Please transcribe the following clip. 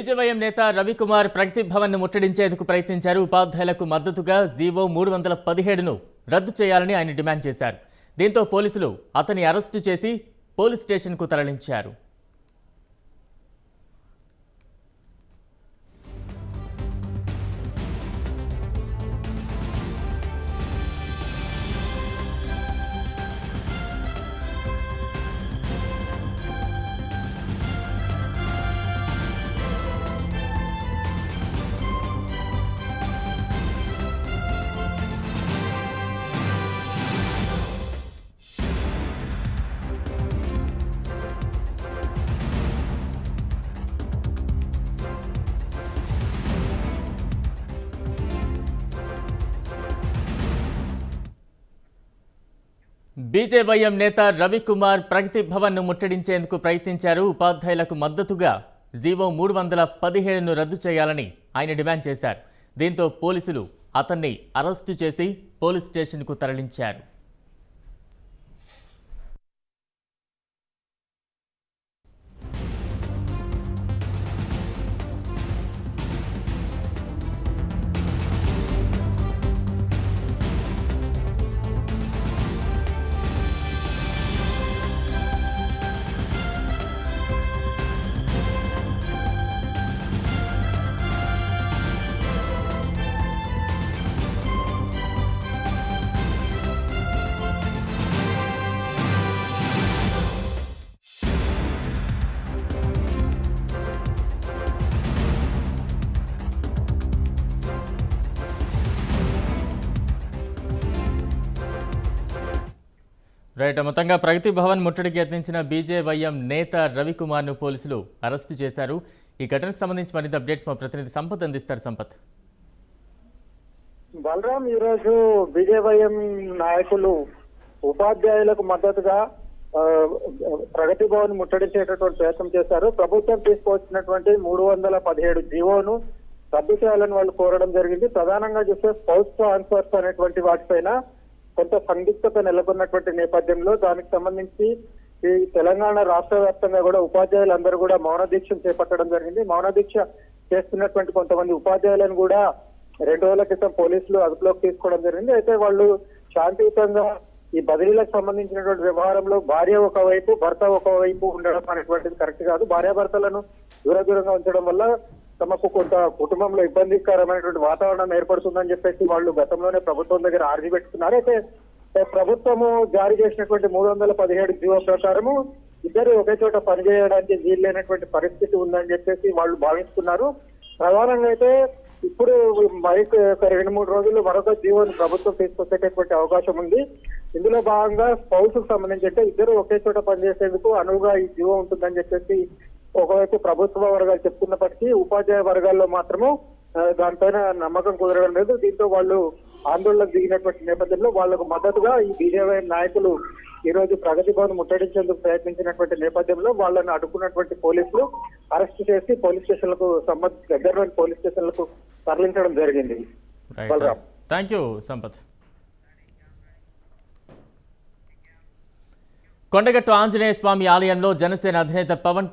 BJYM నేత రవికుమార్ ప్రగతి భవన్ ను ముట్టడించేందుకు ప్రయత్నించారు. ఉపాధ్యాయులకు మద్దతుగా జీవో 317ను రద్దు చేయాలని ఆయన డిమాండ్ చేశారు. దీంతో పోలీసులు అతన్ని అరెస్టు చేసి పోలీస్ స్టేషన్కు తరలించారు. బీజేవైఎం నేత రవికుమార్ ప్రగతి భవన్ ను ముట్టడించేందుకు ప్రయత్నించారు. ఉపాధ్యాయులకు మద్దతుగా జీవో 317ను రద్దు చేయాలని ఆయన డిమాండ్ చేశారు. దీంతో పోలీసులు అతన్ని అరెస్టు చేసి పోలీస్ స్టేషన్కు తరలించారు. మొత్తంగా ప్రగతి భవన్ ముట్టడికి యత్నించిన బీజేవైఎం నేత రవికుమార్ను పోలీసులు అరెస్టు చేశారు. ఈ ఘటనకు సంబంధించి మరింత అప్డేట్స్ మా ప్రతినిధి సంపత్ అందిస్తారు. సంపత్. బలరాం, ఈరోజు బీజేవైఎం నాయకులు ఉపాధ్యాయులకు మద్దతుగా ప్రగతి భవన్ ముట్టడించేటటువంటి ప్రయత్నం చేశారు. ప్రభుత్వం తీసుకువచ్చినటువంటి 317 జీవోను రద్దు చేయాలని వాళ్ళు కోరడం జరిగింది. ప్రధానంగా చూస్తే స్పౌస్ ట్రాన్స్ఫర్స్ అనేటువంటి వాటిపైన కొంత సందిగ్ధత నెలకొన్నటువంటి నేపథ్యంలో దానికి సంబంధించి ఈ తెలంగాణ రాష్ట్ర వ్యాప్తంగా కూడా ఉపాధ్యాయులందరూ కూడా మౌన దీక్ష చేపట్టడం జరిగింది. మౌన దీక్ష చేస్తున్నటువంటి కొంతమంది ఉపాధ్యాయులను కూడా 2 రోజుల క్రితం పోలీసులు అదుపులోకి తీసుకోవడం జరిగింది. అయితే వాళ్ళు శాంతియుతంగా ఈ బదిలీలకు సంబంధించినటువంటి వ్యవహారంలో భార్య ఒకవైపు భర్త ఒకవైపు ఉండడం అనేటువంటిది కరెక్ట్ కాదు. భార్యాభర్తలను దూరంగా ఉంచడం వల్ల తమకు కొంత కుటుంబంలో ఇబ్బందికరమైనటువంటి వాతావరణం ఏర్పడుతుందని చెప్పేసి వాళ్ళు గతంలోనే ప్రభుత్వం దగ్గర ఆర్జీ పెట్టుకున్నారు. అయితే ప్రభుత్వము జారీ చేసినటువంటి 317 జీవో ప్రకారము ఇద్దరు ఒకే చోట పనిచేయడానికి వీల్లేనటువంటి పరిస్థితి ఉందని చెప్పేసి వాళ్ళు భావిస్తున్నారు. ప్రధానంగా అయితే ఇప్పుడు మరి 2-3 రోజులు మరొక జీవోను ప్రభుత్వం తీసుకొచ్చేటటువంటి అవకాశం ఉంది. ఇందులో భాగంగా స్పౌస్ కు సంబంధించి అంటే ఇద్దరు ఒకే చోట పనిచేసేందుకు అనువుగా ఈ జీవో ఉంటుందని చెప్పేసి ఒకవైపు ప్రభుత్వ వర్గాలు చెప్తున్నప్పటికీ ఉపాధ్యాయ వర్గాల్లో మాత్రము దానిపైన నమ్మకం కుదరడం లేదు. దీంతో వాళ్ళు ఆందోళనకు దిగినటువంటి నేపథ్యంలో వాళ్లకు మద్దతుగా ఈ బీజేపీ నాయకులు ఈ రోజు ప్రగతి భవన్ ముట్టడించేందుకు ప్రయత్నించినటువంటి నేపథ్యంలో వాళ్ళని అడ్డుకున్నటువంటి పోలీసులు అరెస్ట్ చేసి పోలీస్ స్టేషన్లకు దగ్గరలోని పోలీస్ స్టేషన్లకు తరలించడం జరిగింది. Thank you Sampath. కొండగట్టు ఆంజనేయ స్వామి ఆలయంలో జనసేన అధినేత పవన్